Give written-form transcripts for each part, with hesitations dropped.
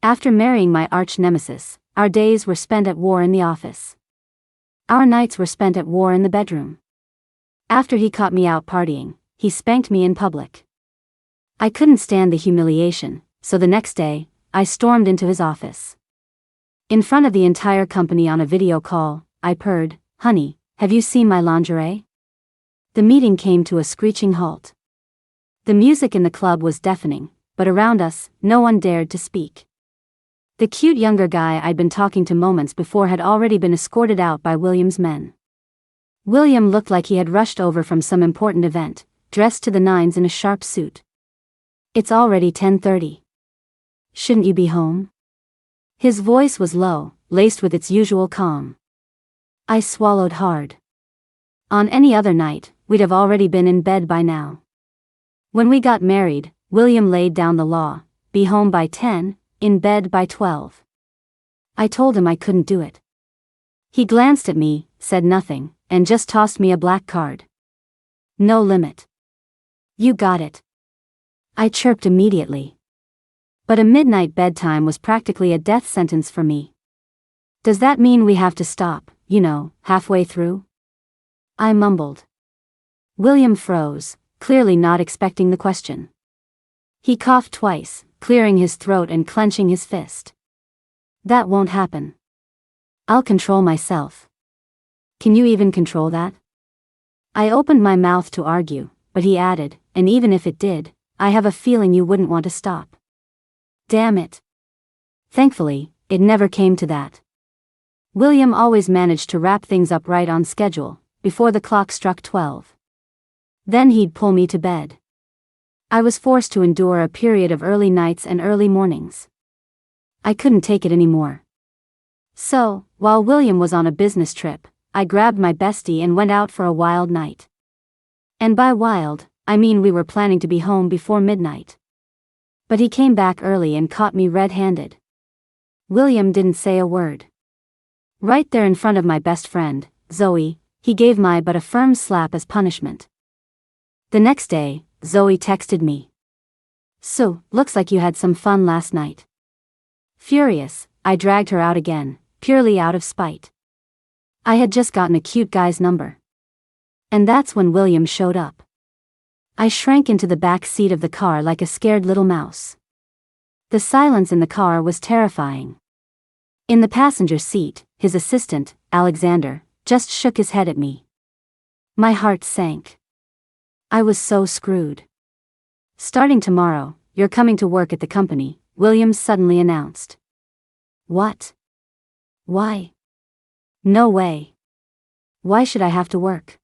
After marrying my arch nemesis, our days were spent at war in the office. Our nights were spent at war in the bedroom. After he caught me out partying, he spanked me in public. I couldn't stand the humiliation, so the next day, I stormed into his office. In front of the entire company on a video call, I purred, "Honey, have you seen my lingerie?" The meeting came to a screeching halt. The music in the club was deafening, but around us, no one dared to speak. The cute younger guy I'd been talking to moments before had already been escorted out by William's men. William looked like he had rushed over from some important event, dressed to the nines in a sharp suit. "It's already 10:30. Shouldn't you be home?" His voice was low, laced with its usual calm. I swallowed hard. On any other night, we'd have already been in bed by now. When we got married, William laid down the law: be home by 10, in bed by 12. I told him I couldn't do it. He glanced at me, said nothing, and just tossed me a black card. No limit. You got it. I chirped immediately. But a midnight bedtime was practically a death sentence for me. "Does that mean we have to stop, halfway through?" I mumbled. William froze, clearly not expecting the question. He coughed twice, clearing his throat and clenching his fist. "That won't happen. I'll control myself." "Can you even control that?" I opened my mouth to argue, but he added, "And even if it did, I have a feeling you wouldn't want to stop." Damn it. Thankfully, it never came to that. William always managed to wrap things up right on schedule, before the clock struck 12. Then he'd pull me to bed. I was forced to endure a period of early nights and early mornings. I couldn't take it anymore. So, while William was on a business trip, I grabbed my bestie and went out for a wild night. And by wild, I mean we were planning to be home before midnight. But he came back early and caught me red-handed. William didn't say a word. Right there in front of my best friend, Zoe, he gave my butt a firm slap as punishment. The next day, Zoe texted me. "So, looks like you had some fun last night." Furious, I dragged her out again, purely out of spite. I had just gotten a cute guy's number. And that's when William showed up. I shrank into the back seat of the car like a scared little mouse. The silence in the car was terrifying. In the passenger seat, his assistant, Alexander, just shook his head at me. My heart sank. I was so screwed. "Starting tomorrow, you're coming to work at the company," Williams suddenly announced. What? Why? No way. Why should I have to work?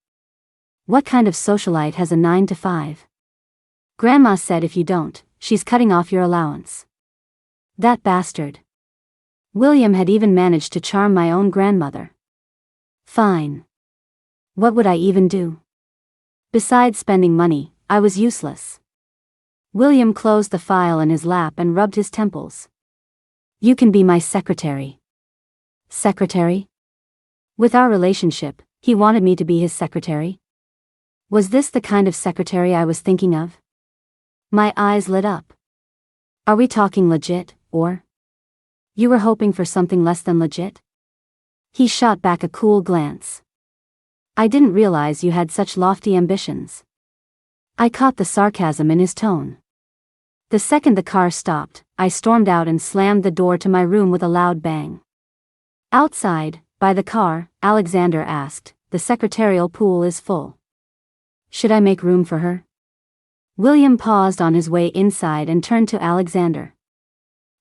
What kind of socialite has a 9 to 5? Grandma said if you don't, she's cutting off your allowance. That bastard. William had even managed to charm my own grandmother. Fine. What would I even do? Besides spending money, I was useless. William closed the file in his lap and rubbed his temples. You can be my secretary. Secretary? With our relationship, he wanted me to be his secretary? Was this the kind of secretary I was thinking of? My eyes lit up. Are we talking legit, or? You were hoping for something less than legit? He shot back a cool glance. I didn't realize you had such lofty ambitions. I caught the sarcasm in his tone. The second the car stopped, I stormed out and slammed the door to my room with a loud bang. Outside, by the car, Alexander asked, "The secretarial pool is full. Should I make room for her?" William paused on his way inside and turned to Alexander.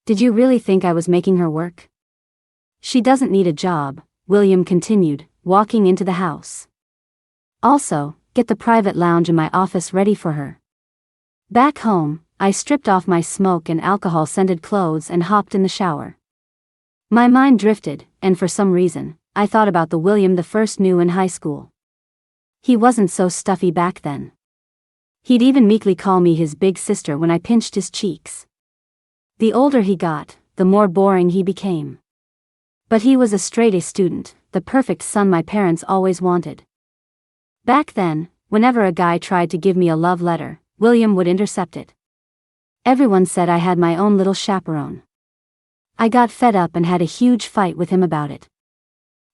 Did you really think I was making her work? She doesn't need a job, William continued, walking into the house. Also, get the private lounge in my office ready for her. Back home, I stripped off my smoke and alcohol-scented clothes and hopped in the shower. My mind drifted, and for some reason, I thought about the William the first knew in high school. He wasn't so stuffy back then. He'd even meekly call me his big sister when I pinched his cheeks. The older he got, the more boring he became. But he was a straight-A student, the perfect son my parents always wanted. Back then, whenever a guy tried to give me a love letter, William would intercept it. Everyone said I had my own little chaperone. I got fed up and had a huge fight with him about it.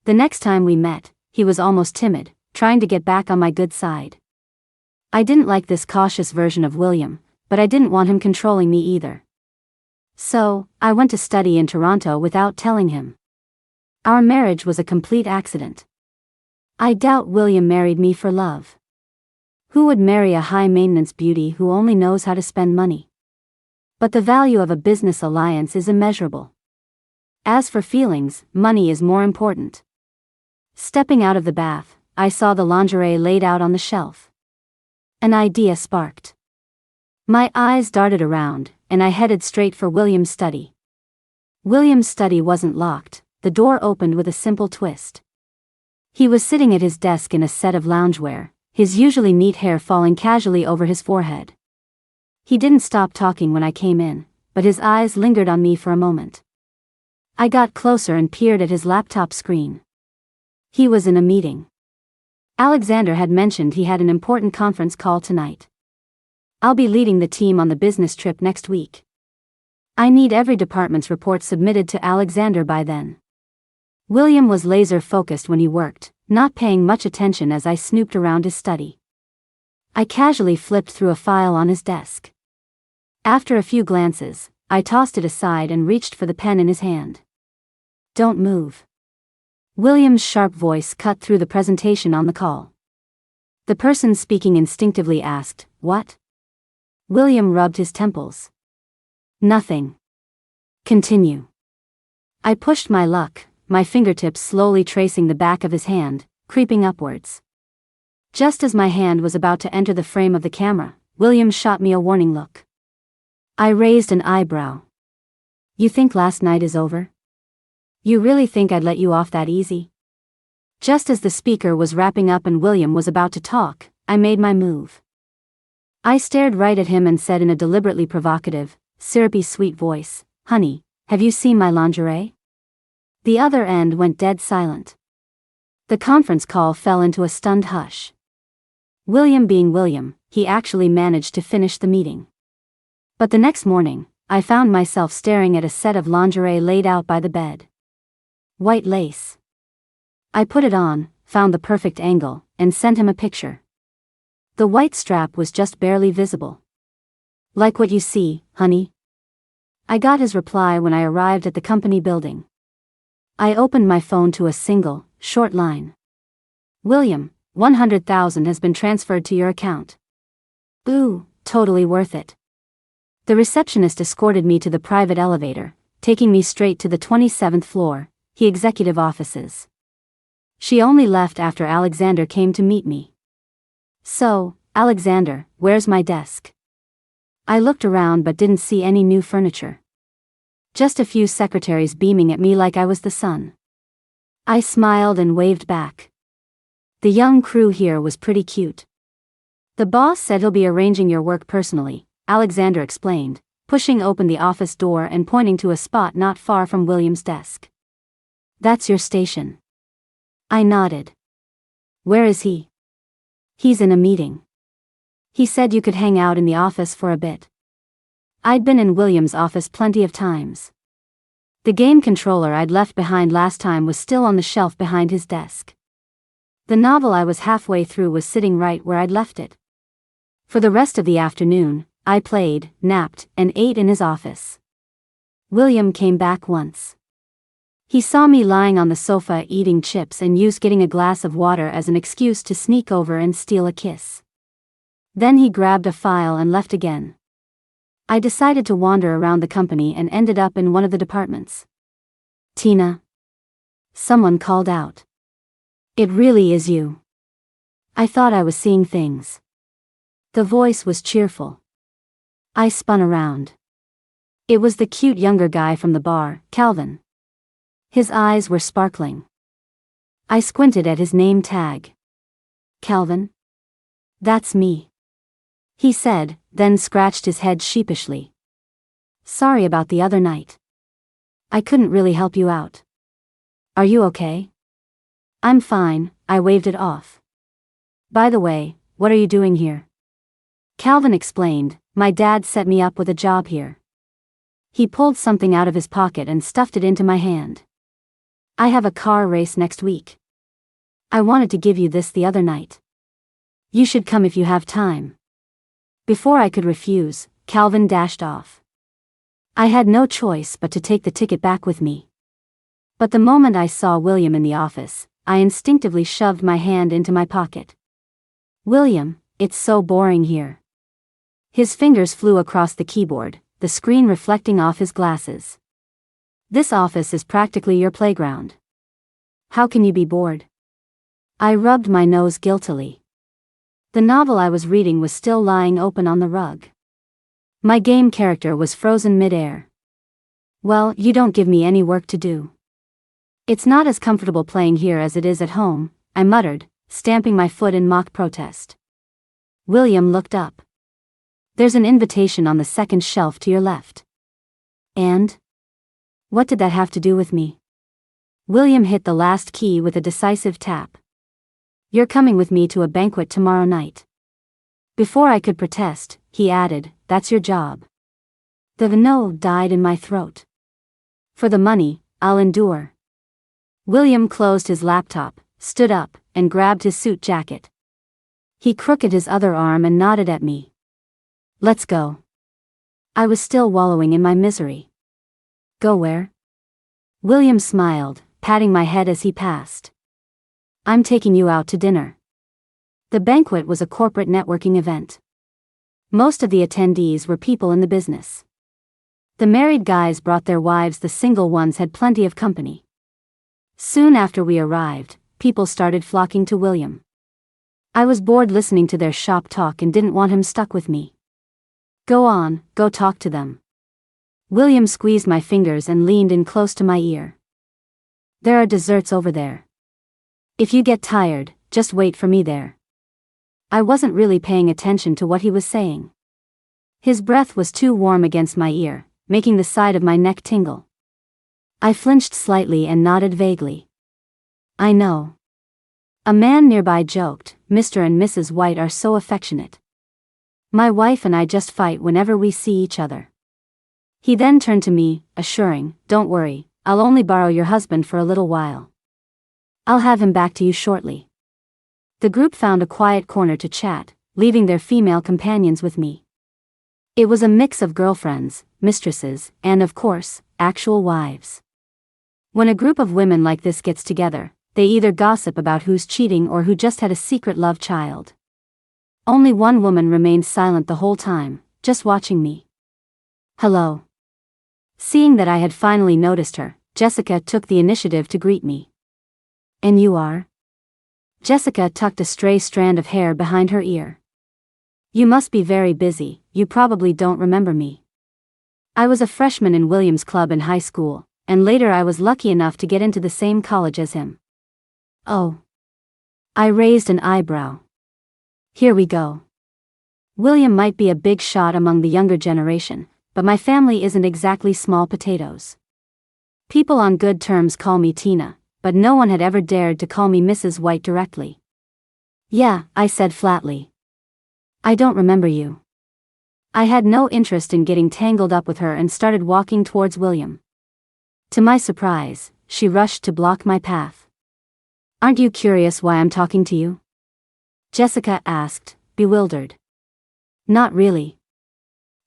The next time we met, he was almost timid, trying to get back on my good side. I didn't like this cautious version of William, but I didn't want him controlling me either. So, I went to study in Toronto without telling him. Our marriage was a complete accident. I doubt William married me for love. Who would marry a high-maintenance beauty who only knows how to spend money? But the value of a business alliance is immeasurable. As for feelings, money is more important. Stepping out of the bath, I saw the lingerie laid out on the shelf. An idea sparked. My eyes darted around, and I headed straight for William's study. William's study wasn't locked, the door opened with a simple twist. He was sitting at his desk in a set of loungewear, his usually neat hair falling casually over his forehead. He didn't stop talking when I came in, but his eyes lingered on me for a moment. I got closer and peered at his laptop screen. He was in a meeting. Alexander had mentioned he had an important conference call tonight. I'll be leading the team on the business trip next week. I need every department's report submitted to Alexander by then. William was laser-focused when he worked, not paying much attention as I snooped around his study. I casually flipped through a file on his desk. After a few glances, I tossed it aside and reached for the pen in his hand. Don't move. William's sharp voice cut through the presentation on the call. The person speaking instinctively asked, "What?" William rubbed his temples. "Nothing. Continue." I pushed my luck, my fingertips slowly tracing the back of his hand, creeping upwards. Just as my hand was about to enter the frame of the camera, William shot me a warning look. I raised an eyebrow. "You think last night is over? You really think I'd let you off that easy?" Just as the speaker was wrapping up and William was about to talk, I made my move. I stared right at him and said in a deliberately provocative, syrupy sweet voice, "Honey, have you seen my lingerie?" The other end went dead silent. The conference call fell into a stunned hush. William being William, he actually managed to finish the meeting. But the next morning, I found myself staring at a set of lingerie laid out by the bed. White lace. I put it on, found the perfect angle, and sent him a picture. The white strap was just barely visible. "Like what you see, honey?" I got his reply when I arrived at the company building. I opened my phone to a single, short line. "William, 100,000 has been transferred to your account." Ooh, totally worth it. The receptionist escorted me to the private elevator, taking me straight to the 27th floor, the executive offices. She only left after Alexander came to meet me. "So, Alexander, where's my desk?" I looked around but didn't see any new furniture. Just a few secretaries beaming at me like I was the sun. I smiled and waved back. The young crew here was pretty cute. "The boss said he'll be arranging your work personally," Alexander explained, pushing open the office door and pointing to a spot not far from William's desk. "That's your station." I nodded. "Where is he?" "He's in a meeting. He said you could hang out in the office for a bit." I'd been in William's office plenty of times. The game controller I'd left behind last time was still on the shelf behind his desk. The novel I was halfway through was sitting right where I'd left it. For the rest of the afternoon, I played, napped, and ate in his office. William came back once. He saw me lying on the sofa eating chips and used getting a glass of water as an excuse to sneak over and steal a kiss. Then he grabbed a file and left again. I decided to wander around the company and ended up in one of the departments. "Tina?" Someone called out. "It really is you." I thought I was seeing things. The voice was cheerful. I spun around. It was the cute younger guy from the bar, Calvin. His eyes were sparkling. I squinted at his name tag. "Calvin?" "That's me," he said, then scratched his head sheepishly. "Sorry about the other night. I couldn't really help you out." "Are you okay?" "I'm fine," I waved it off. "By the way, what are you doing here?" Calvin explained, "My dad set me up with a job here." He pulled something out of his pocket and stuffed it into my hand. I have a car race next week. I wanted to give you this the other night. You should come if you have time. Before I could refuse, Calvin dashed off. I had no choice but to take the ticket back with me. But the moment I saw William in the office, I instinctively shoved my hand into my pocket. William, it's so boring here. His fingers flew across the keyboard, the screen reflecting off his glasses. This office is practically your playground. How can you be bored? I rubbed my nose guiltily. The novel I was reading was still lying open on the rug. My game character was frozen mid-air. Well, you don't give me any work to do. It's not as comfortable playing here as it is at home, I muttered, stamping my foot in mock protest. William looked up. There's an invitation on the second shelf to your left. And? What did that have to do with me? William hit the last key with a decisive tap. You're coming with me to a banquet tomorrow night. Before I could protest, he added, that's your job. The no died in my throat. For the money, I'll endure. William closed his laptop, stood up, and grabbed his suit jacket. He crooked his other arm and nodded at me. Let's go. I was still wallowing in my misery. Go where? William smiled, patting my head as he passed. I'm taking you out to dinner. The banquet was a corporate networking event. Most of the attendees were people in the business. The married guys brought their wives, the single ones had plenty of company. Soon after we arrived, people started flocking to William. I was bored listening to their shop talk and didn't want him stuck with me. Go on, go talk to them. William squeezed my fingers and leaned in close to my ear. There are desserts over there. If you get tired, just wait for me there. I wasn't really paying attention to what he was saying. His breath was too warm against my ear, making the side of my neck tingle. I flinched slightly and nodded vaguely. I know. A man nearby joked, Mr. and Mrs. White are so affectionate. My wife and I just fight whenever we see each other. He then turned to me, assuring, don't worry, I'll only borrow your husband for a little while. I'll have him back to you shortly. The group found a quiet corner to chat, leaving their female companions with me. It was a mix of girlfriends, mistresses, and of course, actual wives. When a group of women like this gets together, they either gossip about who's cheating or who just had a secret love child. Only one woman remained silent the whole time, just watching me. Hello. Seeing that I had finally noticed her, Jessica took the initiative to greet me. And you are? Jessica tucked a stray strand of hair behind her ear. You must be very busy, you probably don't remember me. I was a freshman in Williams Club in high school, and later I was lucky enough to get into the same college as him. Oh. I raised an eyebrow. Here we go. William might be a big shot among the younger generation, but my family isn't exactly small potatoes. People on good terms call me Tina, but no one had ever dared to call me Mrs. White directly. Yeah, I said flatly. I don't remember you. I had no interest in getting tangled up with her and started walking towards William. To my surprise, she rushed to block my path. Aren't you curious why I'm talking to you? Jessica asked, bewildered. Not really.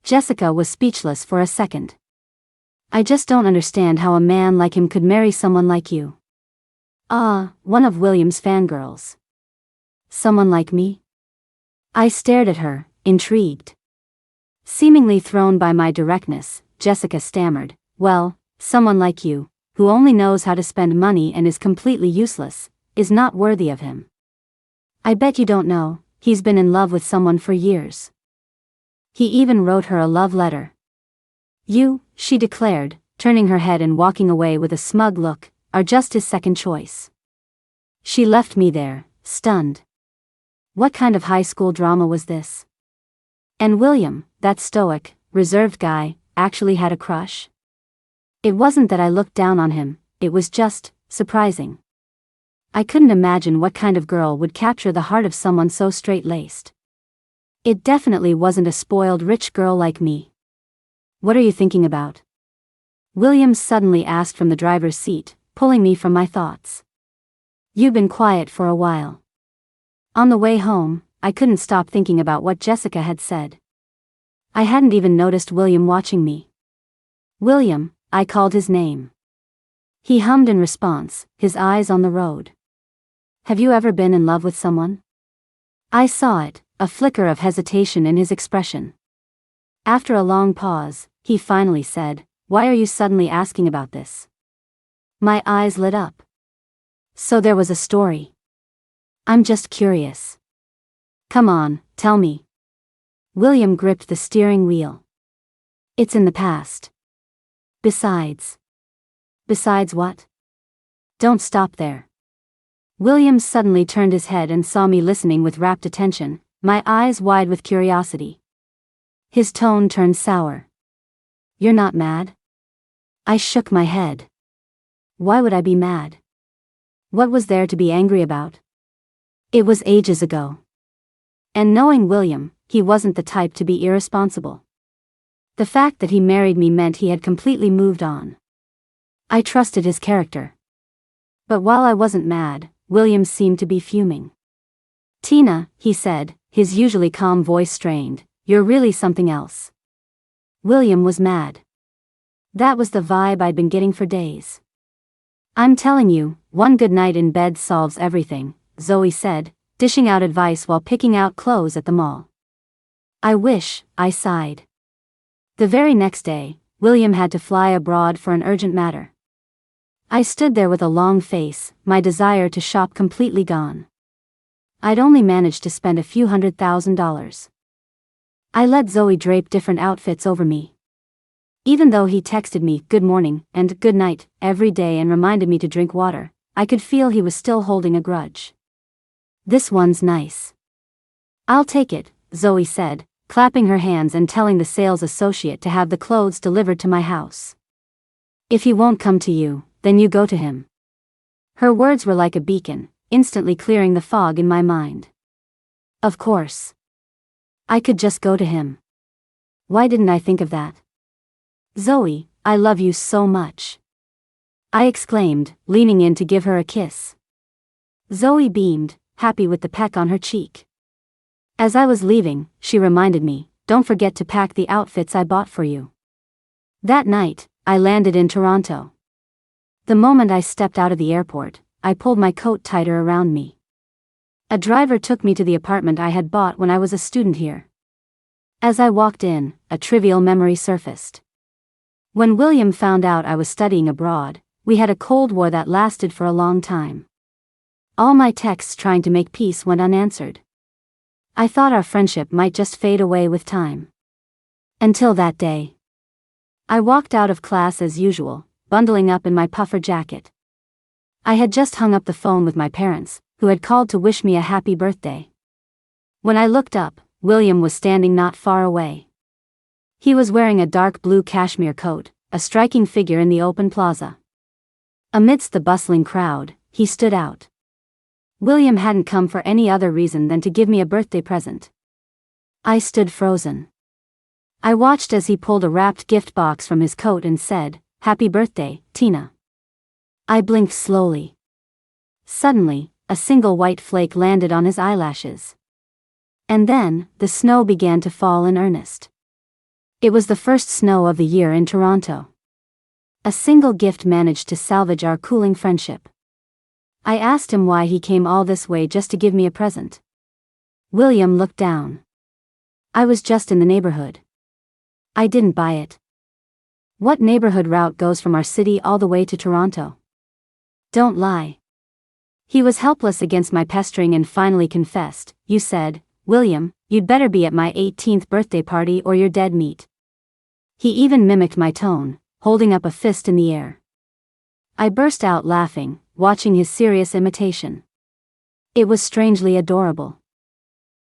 Jessica was speechless for a second. I just don't understand how a man like him could marry someone like you. One of William's fangirls. Someone like me? I stared at her, intrigued. Seemingly thrown by my directness, Jessica stammered, well, someone like you, who only knows how to spend money and is completely useless, is not worthy of him. I bet you don't know, he's been in love with someone for years. He even wrote her a love letter. You, she declared, turning her head and walking away with a smug look, are just his second choice. She left me there, stunned. What kind of high school drama was this? And William, that stoic, reserved guy, actually had a crush? It wasn't that I looked down on him, it was just surprising. I couldn't imagine what kind of girl would capture the heart of someone so straight-laced. It definitely wasn't a spoiled rich girl like me. What are you thinking about? William suddenly asked from the driver's seat, pulling me from my thoughts. You've been quiet for a while. On the way home, I couldn't stop thinking about what Jessica had said. I hadn't even noticed William watching me. William, I called his name. He hummed in response, his eyes on the road. Have you ever been in love with someone? I saw it, a flicker of hesitation in his expression. After a long pause, he finally said, "Why are you suddenly asking about this?" My eyes lit up. So there was a story. I'm just curious. Come on, tell me. William gripped the steering wheel. It's in the past. Besides what? Don't stop there. William suddenly turned his head and saw me listening with rapt attention, my eyes wide with curiosity. His tone turned sour. You're not mad? I shook my head. Why would I be mad? What was there to be angry about? It was ages ago. And knowing William, he wasn't the type to be irresponsible. The fact that he married me meant he had completely moved on. I trusted his character. But while I wasn't mad, William seemed to be fuming. Tina, he said, his usually calm voice strained, you're really something else. William was mad. That was the vibe I'd been getting for days. I'm telling you, one good night in bed solves everything, Zoe said, dishing out advice while picking out clothes at the mall. I wish, I sighed. The very next day, William had to fly abroad for an urgent matter. I stood there with a long face, my desire to shop completely gone. I'd only managed to spend a few $100,000. I let Zoe drape different outfits over me. Even though he texted me good morning and good night every day and reminded me to drink water, I could feel he was still holding a grudge. This one's nice. I'll take it, Zoe said, clapping her hands and telling the sales associate to have the clothes delivered to my house. If he won't come to you, then you go to him. Her words were like a beacon, instantly clearing the fog in my mind. Of course. I could just go to him. Why didn't I think of that? Zoe, I love you so much. I exclaimed, leaning in to give her a kiss. Zoe beamed, happy with the peck on her cheek. As I was leaving, she reminded me, don't forget to pack the outfits I bought for you. That night, I landed in Toronto. The moment I stepped out of the airport, I pulled my coat tighter around me. A driver took me to the apartment I had bought when I was a student here. As I walked in, a trivial memory surfaced. When William found out I was studying abroad, we had a Cold War that lasted for a long time. All my texts trying to make peace went unanswered. I thought our friendship might just fade away with time. Until that day. I walked out of class as usual, bundling up in my puffer jacket. I had just hung up the phone with my parents, who had called to wish me a happy birthday. When I looked up, William was standing not far away. He was wearing a dark blue cashmere coat, a striking figure in the open plaza. Amidst the bustling crowd, he stood out. William hadn't come for any other reason than to give me a birthday present. I stood frozen. I watched as he pulled a wrapped gift box from his coat and said, "Happy birthday, Tina." I blinked slowly. Suddenly, a single white flake landed on his eyelashes. And then, the snow began to fall in earnest. It was the first snow of the year in Toronto. A single gift managed to salvage our cooling friendship. I asked him why he came all this way just to give me a present. William looked down. I was just in the neighborhood. I didn't buy it. What neighborhood route goes from our city all the way to Toronto? Don't lie. He was helpless against my pestering and finally confessed, "You said, William, you'd better be at my 18th birthday party or you're dead meat." He even mimicked my tone, holding up a fist in the air. I burst out laughing, watching his serious imitation. It was strangely adorable.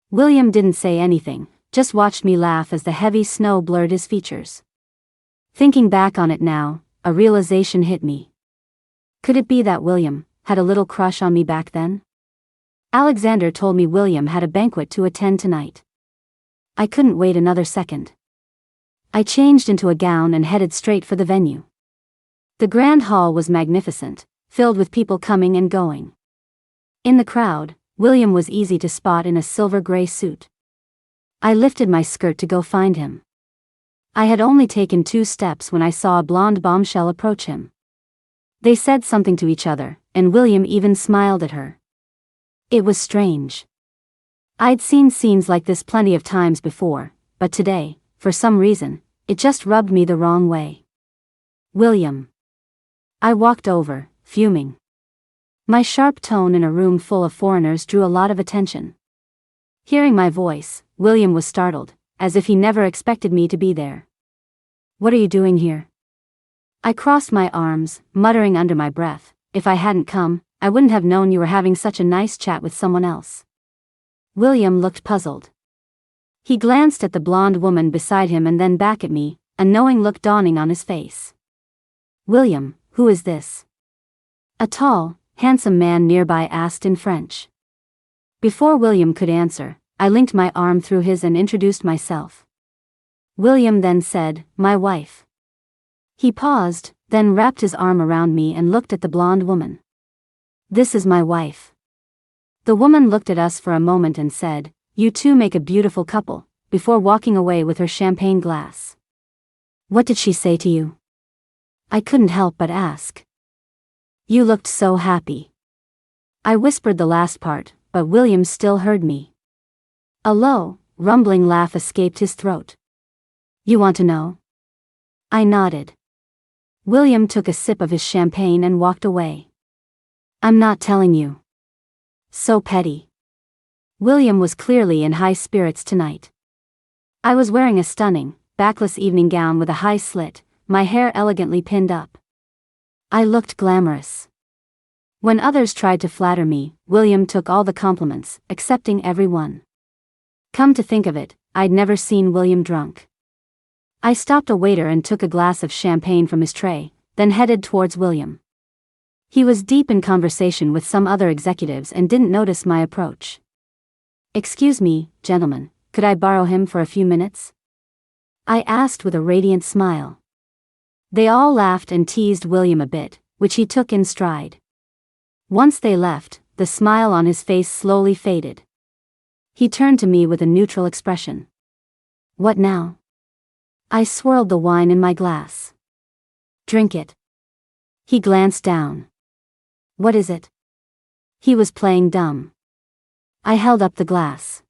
William didn't say anything, just watched me laugh as the heavy snow blurred his features. Thinking back on it now, a realization hit me. Could it be that William had a little crush on me back then? Alexander told me William had a banquet to attend tonight. I couldn't wait another second. I changed into a gown and headed straight for the venue. The grand hall was magnificent, filled with people coming and going. In the crowd, William was easy to spot in a silver-gray suit. I lifted my skirt to go find him. I had only taken 2 steps when I saw a blonde bombshell approach him. They said something to each other, and William even smiled at her. It was strange. I'd seen scenes like this plenty of times before, but today, for some reason, it just rubbed me the wrong way. William. I walked over, fuming. My sharp tone in a room full of foreigners drew a lot of attention. Hearing my voice, William was startled, as if he never expected me to be there. What are you doing here? I crossed my arms, muttering under my breath, if I hadn't come, I wouldn't have known you were having such a nice chat with someone else. William looked puzzled. He glanced at the blonde woman beside him and then back at me, a knowing look dawning on his face. William, who is this? A tall, handsome man nearby asked in French. Before William could answer, I linked my arm through his and introduced myself. William then said, my wife. He paused, then wrapped his arm around me and looked at the blonde woman. This is my wife. The woman looked at us for a moment and said, you two make a beautiful couple, before walking away with her champagne glass. What did she say to you? I couldn't help but ask. You looked so happy. I whispered the last part, but William still heard me. A low, rumbling laugh escaped his throat. You want to know? I nodded. William took a sip of his champagne and walked away. I'm not telling you. So petty. William was clearly in high spirits tonight. I was wearing a stunning, backless evening gown with a high slit, my hair elegantly pinned up. I looked glamorous. When others tried to flatter me, William took all the compliments, accepting every one. Come to think of it, I'd never seen William drunk. I stopped a waiter and took a glass of champagne from his tray, then headed towards William. He was deep in conversation with some other executives and didn't notice my approach. Excuse me, gentlemen, could I borrow him for a few minutes? I asked with a radiant smile. They all laughed and teased William a bit, which he took in stride. Once they left, the smile on his face slowly faded. He turned to me with a neutral expression. What now? I swirled the wine in my glass. Drink it. He glanced down. What is it? He was playing dumb. I held up the glass.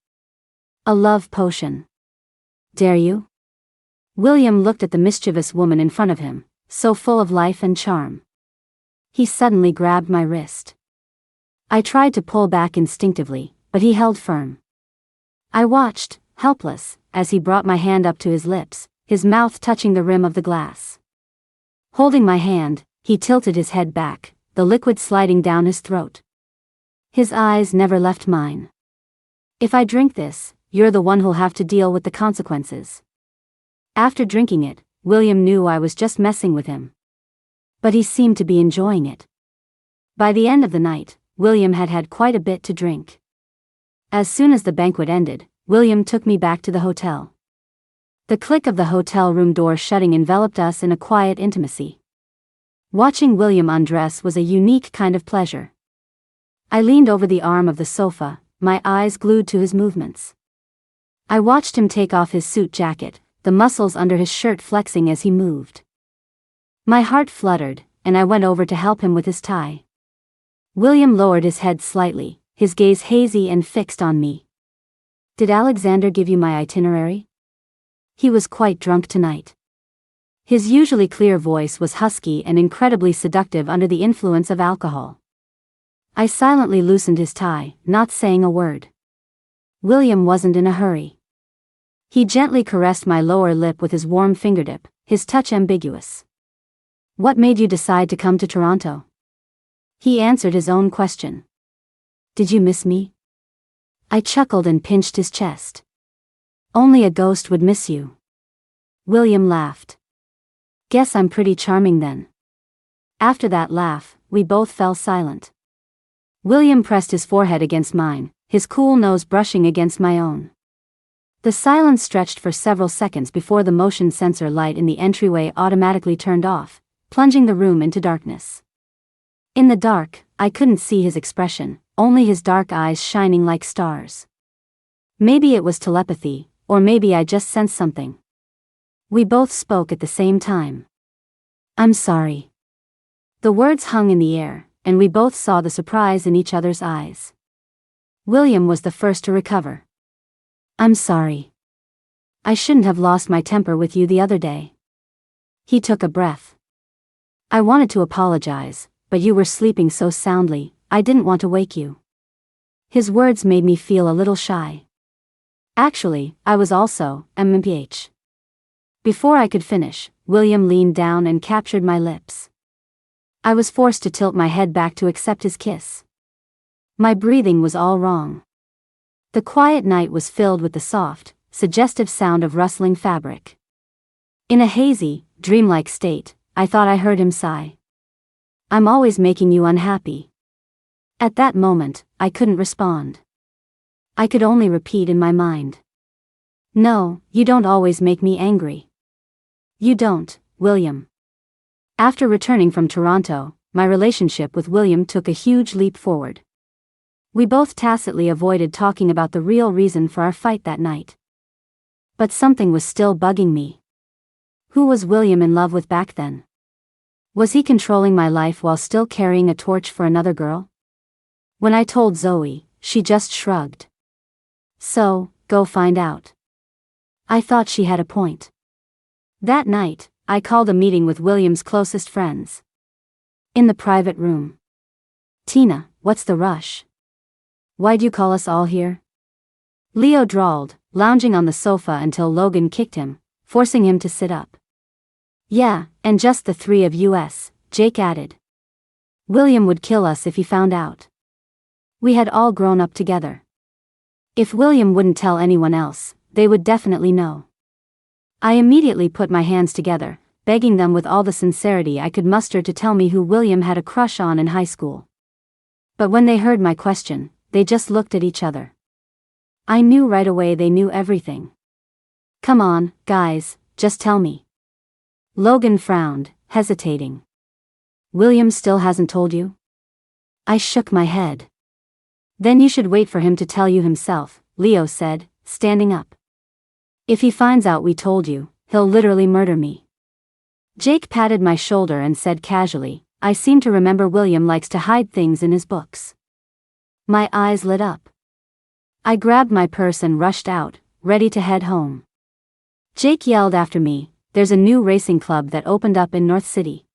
A love potion. Dare you? William looked at the mischievous woman in front of him, so full of life and charm. He suddenly grabbed my wrist. I tried to pull back instinctively, but he held firm. I watched, helpless, as he brought my hand up to his lips, his mouth touching the rim of the glass. Holding my hand, he tilted his head back, the liquid sliding down his throat. His eyes never left mine. If I drink this, you're the one who'll have to deal with the consequences. After drinking it, William knew I was just messing with him. But he seemed to be enjoying it. By the end of the night, William had had quite a bit to drink. As soon as the banquet ended, William took me back to the hotel. The click of the hotel room door shutting enveloped us in a quiet intimacy. Watching William undress was a unique kind of pleasure. I leaned over the arm of the sofa, my eyes glued to his movements. I watched him take off his suit jacket, the muscles under his shirt flexing as he moved. My heart fluttered, and I went over to help him with his tie. William lowered his head slightly, his gaze hazy and fixed on me. Did Alexander give you my itinerary? He was quite drunk tonight. His usually clear voice was husky and incredibly seductive under the influence of alcohol. I silently loosened his tie, not saying a word. William wasn't in a hurry. He gently caressed my lower lip with his warm fingertip, his touch ambiguous. What made you decide to come to Toronto? He answered his own question. Did you miss me? I chuckled and pinched his chest. Only a ghost would miss you. William laughed. Guess I'm pretty charming then. After that laugh, we both fell silent. William pressed his forehead against mine, his cool nose brushing against my own. The silence stretched for several seconds before the motion sensor light in the entryway automatically turned off, plunging the room into darkness. In the dark, I couldn't see his expression, only his dark eyes shining like stars. Maybe it was telepathy, or maybe I just sensed something. We both spoke at the same time. "I'm sorry." The words hung in the air, and we both saw the surprise in each other's eyes. William was the first to recover. "I'm sorry. I shouldn't have lost my temper with you the other day." He took a breath. "I wanted to apologize, but you were sleeping so soundly, I didn't want to wake you." His words made me feel a little shy. Actually, I was also, MMPH. Before I could finish, William leaned down and captured my lips. I was forced to tilt my head back to accept his kiss. My breathing was all wrong. The quiet night was filled with the soft, suggestive sound of rustling fabric. In a hazy, dreamlike state, I thought I heard him sigh. "I'm always making you unhappy." At that moment, I couldn't respond. I could only repeat in my mind. "No, you don't always make me angry." "You don't, William." After returning from Toronto, my relationship with William took a huge leap forward. We both tacitly avoided talking about the real reason for our fight that night. But something was still bugging me. Who was William in love with back then? Was he controlling my life while still carrying a torch for another girl? When I told Zoe, she just shrugged. "So, go find out." I thought she had a point. That night, I called a meeting with William's closest friends. In the private room. "Tina, what's the rush? Why'd you call us all here?" Leo drawled, lounging on the sofa until Logan kicked him, forcing him to sit up. "Yeah, and just the three of us," Jake added. "William would kill us if he found out. We had all grown up together. If William wouldn't tell anyone else, they would definitely know." I immediately put my hands together, begging them with all the sincerity I could muster to tell me who William had a crush on in high school. But when they heard my question, they just looked at each other. I knew right away they knew everything. "Come on, guys, just tell me." Logan frowned, hesitating. "William still hasn't told you?" I shook my head. "Then you should wait for him to tell you himself," Leo said, standing up. "If he finds out we told you, he'll literally murder me." Jake patted my shoulder and said casually, "I seem to remember William likes to hide things in his books." My eyes lit up. I grabbed my purse and rushed out, ready to head home. Jake yelled after me, "There's a new racing club that opened up in North City.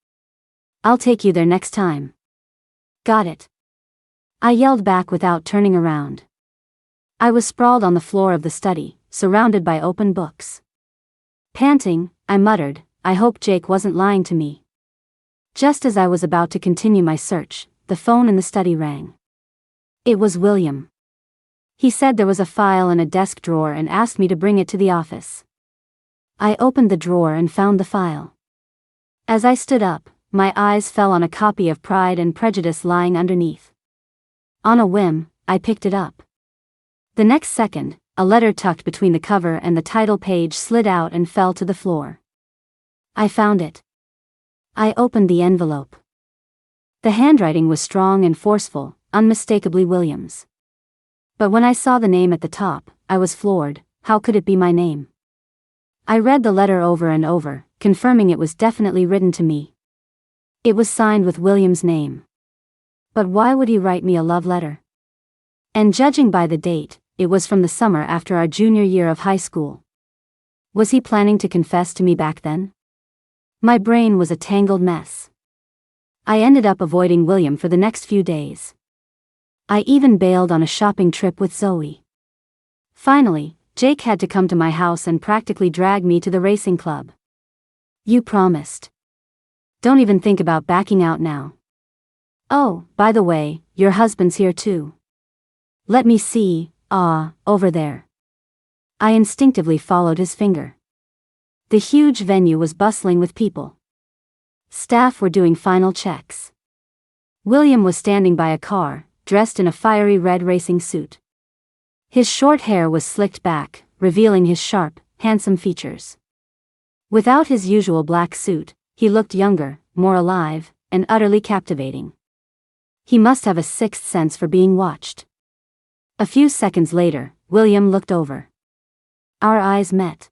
I'll take you there next time." "Got it." I yelled back without turning around. I was sprawled on the floor of the study, surrounded by open books. Panting, I muttered, I hope Jake wasn't lying to me. Just as I was about to continue my search, the phone in the study rang. It was William. He said there was a file in a desk drawer and asked me to bring it to the office. I opened the drawer and found the file. As I stood up, my eyes fell on a copy of Pride and Prejudice lying underneath. On a whim, I picked it up. The next second, a letter tucked between the cover and the title page slid out and fell to the floor. I found it. I opened the envelope. The handwriting was strong and forceful, unmistakably William's. But when I saw the name at the top, I was floored. How could it be my name? I read the letter over and over, confirming it was definitely written to me. It was signed with William's name. But why would he write me a love letter? And judging by the date, it was from the summer after our junior year of high school. Was he planning to confess to me back then? My brain was a tangled mess. I ended up avoiding William for the next few days. I even bailed on a shopping trip with Zoe. Finally, Jake had to come to my house and practically drag me to the racing club. You promised. Don't even think about backing out now. Oh, by the way, your husband's here too. Let me see, over there. I instinctively followed his finger. The huge venue was bustling with people. Staff were doing final checks. William was standing by a car, dressed in a fiery red racing suit. His short hair was slicked back, revealing his sharp, handsome features. Without his usual black suit, he looked younger, more alive, and utterly captivating. He must have a sixth sense for being watched. A few seconds later, William looked over. Our eyes met.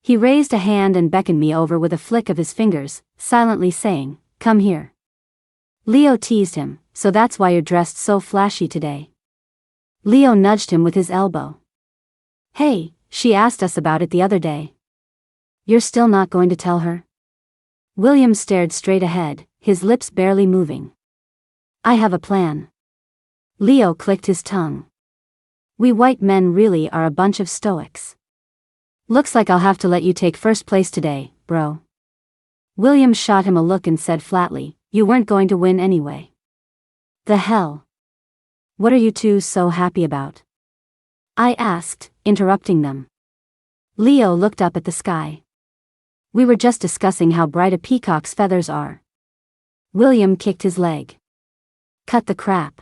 He raised a hand and beckoned me over with a flick of his fingers, silently saying, "Come here." Leo teased him, "So that's why you're dressed so flashy today." Leo nudged him with his elbow. "Hey, she asked us about it the other day." "You're still not going to tell her?" William stared straight ahead, his lips barely moving. "I have a plan." Leo clicked his tongue. "We white men really are a bunch of stoics. Looks like I'll have to let you take first place today, bro." William shot him a look and said flatly, "You weren't going to win anyway." "The hell? What are you two so happy about?" I asked, interrupting them. Leo looked up at the sky. "We were just discussing how bright a peacock's feathers are." William kicked his leg. "Cut the crap."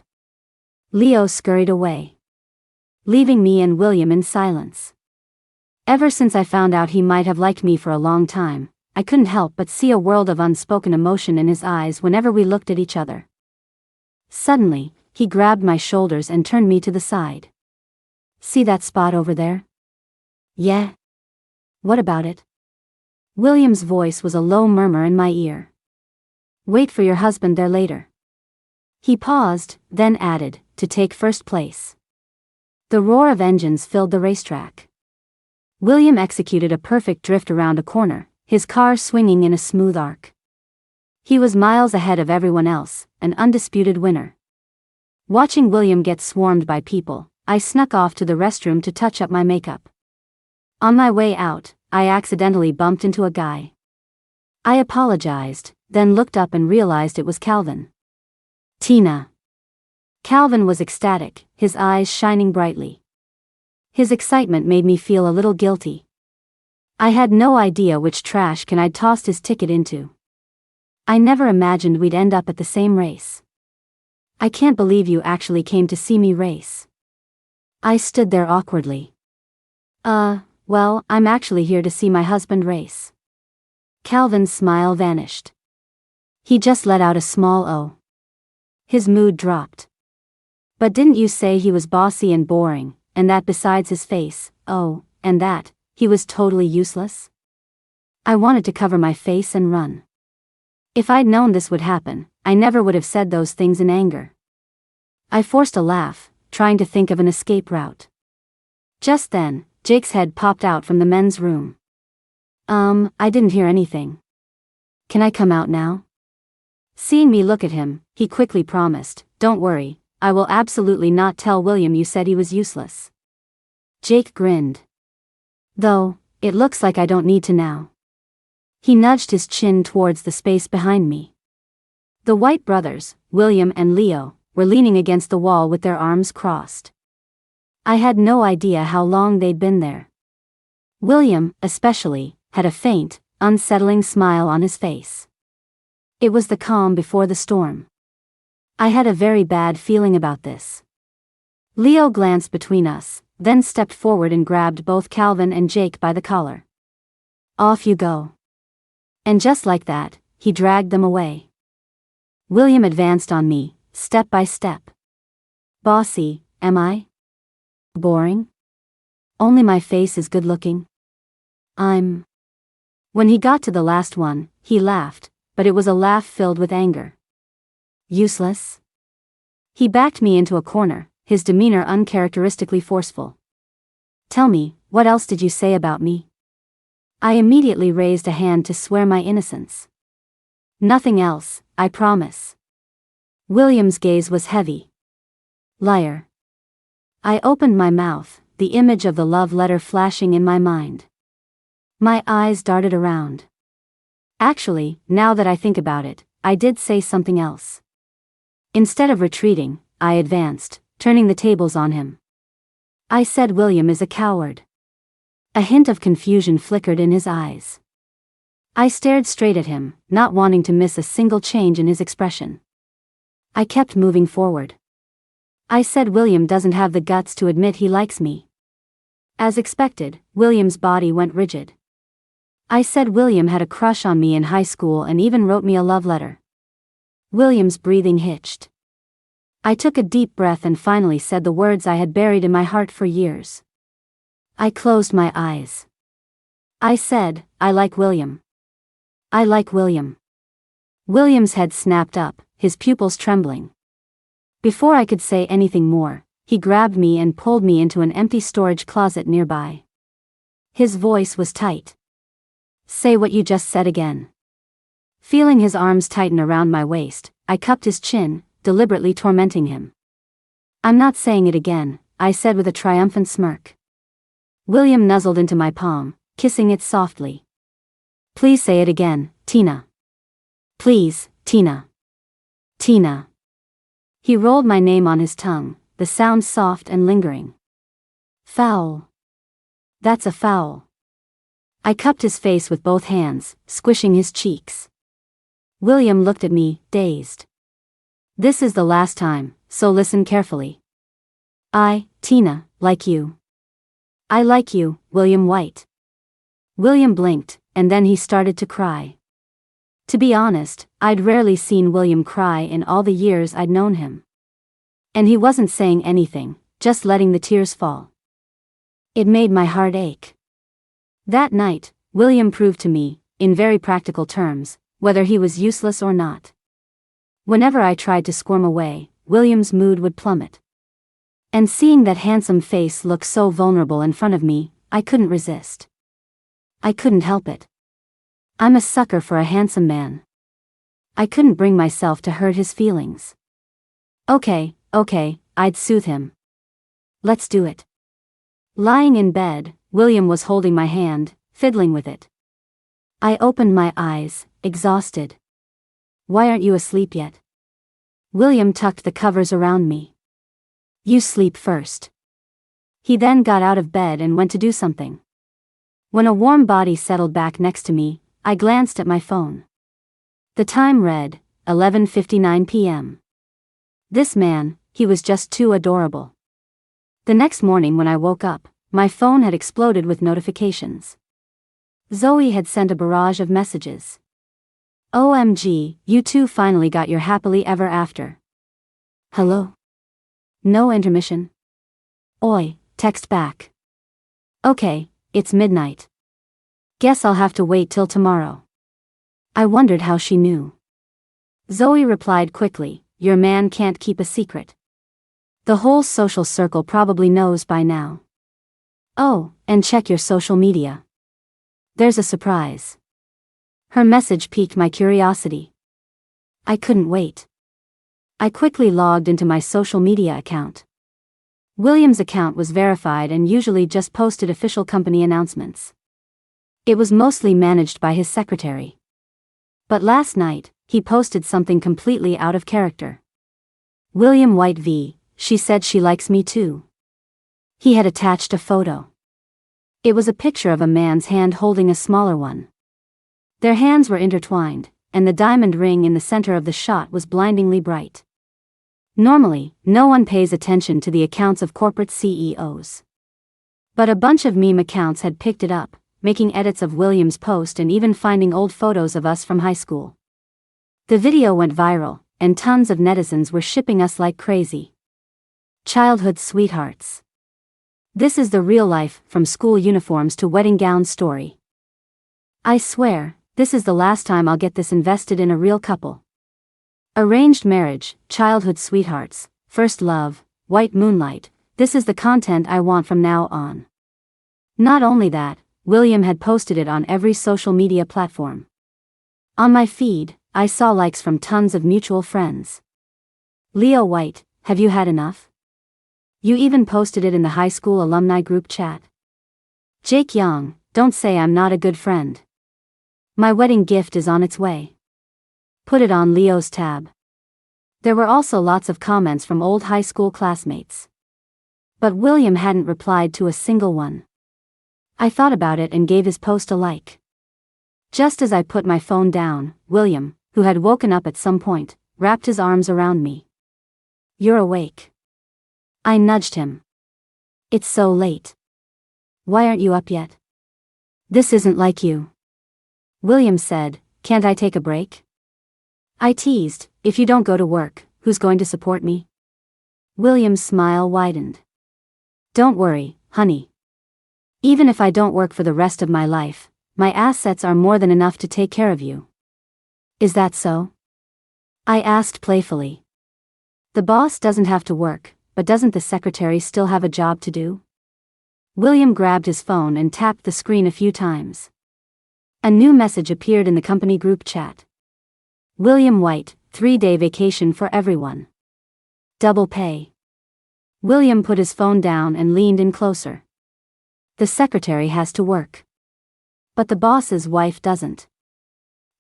Leo scurried away, leaving me and William in silence. Ever since I found out he might have liked me for a long time, I couldn't help but see a world of unspoken emotion in his eyes whenever we looked at each other. Suddenly, he grabbed my shoulders and turned me to the side. "See that spot over there?" "Yeah." "What about it?" William's voice was a low murmur in my ear. "Wait for your husband there later." He paused, then added, "To take first place." The roar of engines filled the racetrack. William executed a perfect drift around a corner, his car swinging in a smooth arc. He was miles ahead of everyone else, an undisputed winner. Watching William get swarmed by people, I snuck off to the restroom to touch up my makeup. On my way out, I accidentally bumped into a guy. I apologized, then looked up and realized it was Calvin. "Tina." Calvin was ecstatic, his eyes shining brightly. His excitement made me feel a little guilty. I had no idea which trash can I'd tossed his ticket into. I never imagined we'd end up at the same race. "I can't believe you actually came to see me race." I stood there awkwardly. Well, I'm actually here to see my husband race." Calvin's smile vanished. He just let out a small "oh." His mood dropped. "But didn't you say he was bossy and boring, and that besides his face, oh, and that, he was totally useless?" I wanted to cover my face and run. If I'd known this would happen, I never would have said those things in anger. I forced a laugh, trying to think of an escape route. Just then, Jake's head popped out from the men's room. I didn't hear anything. Can I come out now?" Seeing me look at him, he quickly promised, "Don't worry, I will absolutely not tell William you said he was useless." Jake grinned. "Though, it looks like I don't need to now." He nudged his chin towards the space behind me. The White brothers, William and Leo, were leaning against the wall with their arms crossed. I had no idea how long they'd been there. William, especially, had a faint, unsettling smile on his face. It was the calm before the storm. I had a very bad feeling about this. Leo glanced between us, then stepped forward and grabbed both Calvin and Jake by the collar. "Off you go." And just like that, he dragged them away. William advanced on me, step by step. "Bossy, am I? Boring? Only my face is good looking. When he got to the last one, he laughed, but it was a laugh filled with anger. "Useless?" He backed me into a corner, his demeanor uncharacteristically forceful. "Tell me, what else did you say about me?" I immediately raised a hand to swear my innocence. "Nothing else, I promise." William's gaze was heavy. "Liar." I opened my mouth, the image of the love letter flashing in my mind. My eyes darted around. Actually, now that I think about it, I did say something else. Instead of retreating, I advanced, turning the tables on him. I said William is a coward. A hint of confusion flickered in his eyes. I stared straight at him, not wanting to miss a single change in his expression. I kept moving forward. I said William doesn't have the guts to admit he likes me. As expected, William's body went rigid. I said William had a crush on me in high school and even wrote me a love letter. William's breathing hitched. I took a deep breath and finally said the words I had buried in my heart for years. I closed my eyes. I said, I like William. I like William. William's head snapped up, his pupils trembling. Before I could say anything more, he grabbed me and pulled me into an empty storage closet nearby. His voice was tight. Say what you just said again. Feeling his arms tighten around my waist, I cupped his chin, deliberately tormenting him. I'm not saying it again, I said with a triumphant smirk. William nuzzled into my palm, kissing it softly. Please say it again, Tina. Please, Tina. Tina. He rolled my name on his tongue, the sound soft and lingering. Foul. That's a foul. I cupped his face with both hands, squishing his cheeks. William looked at me, dazed. This is the last time, so listen carefully. I, Tina, like you. I like you, William White. William blinked, and then he started to cry. To be honest, I'd rarely seen William cry in all the years I'd known him. And he wasn't saying anything, just letting the tears fall. It made my heart ache. That night, William proved to me, in very practical terms, whether he was useless or not. Whenever I tried to squirm away, William's mood would plummet. And seeing that handsome face look so vulnerable in front of me, I couldn't resist. I couldn't help it. I'm a sucker for a handsome man. I couldn't bring myself to hurt his feelings. Okay, I'd soothe him. Let's do it. Lying in bed, William was holding my hand, fiddling with it. I opened my eyes, exhausted. Why aren't you asleep yet? William tucked the covers around me. You sleep first. He then got out of bed and went to do something. When a warm body settled back next to me, I glanced at my phone. The time read, 11:59 p.m. This man, he was just too adorable. The next morning when I woke up, my phone had exploded with notifications. Zoe had sent a barrage of messages. OMG, you two finally got your happily ever after. Hello? No intermission? Oi, text back. Okay, it's midnight. Guess I'll have to wait till tomorrow. I wondered how she knew. Zoe replied quickly, your man can't keep a secret. The whole social circle probably knows by now. Oh, and check your social media. There's a surprise. Her message piqued my curiosity. I couldn't wait. I quickly logged into my social media account. William's account was verified and usually just posted official company announcements. It was mostly managed by his secretary. But last night, he posted something completely out of character. William White v. She said she likes me too. He had attached a photo. It was a picture of a man's hand holding a smaller one. Their hands were intertwined, and the diamond ring in the center of the shot was blindingly bright. Normally, no one pays attention to the accounts of corporate CEOs. But a bunch of meme accounts had picked it up, making edits of William's post and even finding old photos of us from high school. The video went viral, and tons of netizens were shipping us like crazy. Childhood sweethearts. This is the real life, from school uniforms to wedding gowns story. I swear, this is the last time I'll get this invested in a real couple. Arranged marriage, childhood sweethearts, first love, white moonlight, this is the content I want from now on. Not only that, William had posted it on every social media platform. On my feed, I saw likes from tons of mutual friends. Leo White, have you had enough? You even posted it in the high school alumni group chat. Jake Young, don't say I'm not a good friend. My wedding gift is on its way. Put it on Leo's tab. There were also lots of comments from old high school classmates. But William hadn't replied to a single one. I thought about it and gave his post a like. Just as I put my phone down, William, who had woken up at some point, wrapped his arms around me. You're awake. I nudged him. It's so late. Why aren't you up yet? This isn't like you. William said, "Can't I take a break?" I teased, "If you don't go to work, who's going to support me?" William's smile widened. "Don't worry, honey. Even if I don't work for the rest of my life, my assets are more than enough to take care of you." "Is that so?" I asked playfully. "The boss doesn't have to work, but doesn't the secretary still have a job to do?" William grabbed his phone and tapped the screen a few times. A new message appeared in the company group chat. William White, 3-day vacation for everyone. Double pay. William put his phone down and leaned in closer. The secretary has to work. But the boss's wife doesn't.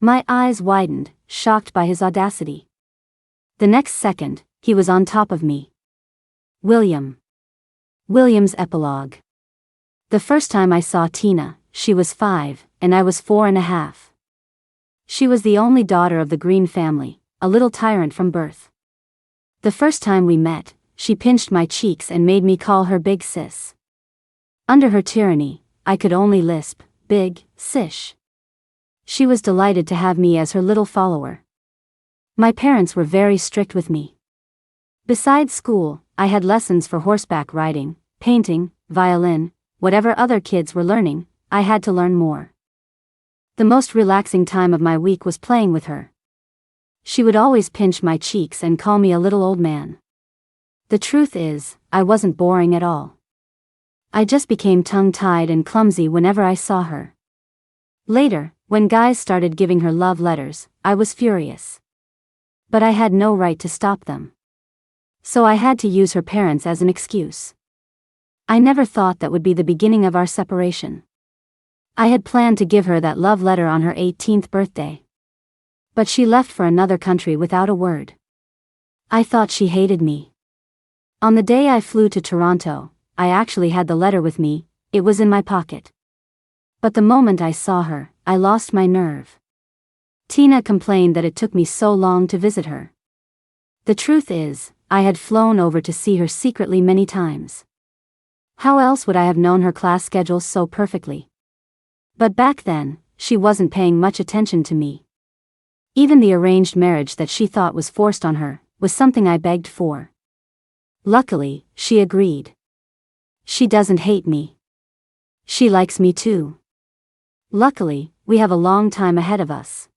My eyes widened, shocked by his audacity. The next second, he was on top of me. William's epilogue. The first time I saw Tina, she was 5, and I was 4.5. She was the only daughter of the Green family, a little tyrant from birth. The first time we met, she pinched my cheeks and made me call her Big Sis. Under her tyranny, I could only lisp, "Big Sish." She was delighted to have me as her little follower. My parents were very strict with me. Besides school, I had lessons for horseback riding, painting, violin, whatever other kids were learning, I had to learn more. The most relaxing time of my week was playing with her. She would always pinch my cheeks and call me a little old man. The truth is, I wasn't boring at all. I just became tongue-tied and clumsy whenever I saw her. Later, when guys started giving her love letters, I was furious. But I had no right to stop them. So I had to use her parents as an excuse. I never thought that would be the beginning of our separation. I had planned to give her that love letter on her 18th birthday. But she left for another country without a word. I thought she hated me. On the day I flew to Toronto, I actually had the letter with me, it was in my pocket. But the moment I saw her, I lost my nerve. Tina complained that it took me so long to visit her. The truth is, I had flown over to see her secretly many times. How else would I have known her class schedule so perfectly? But back then, she wasn't paying much attention to me. Even the arranged marriage that she thought was forced on her, was something I begged for. Luckily, she agreed. She doesn't hate me. She likes me too. Luckily, we have a long time ahead of us.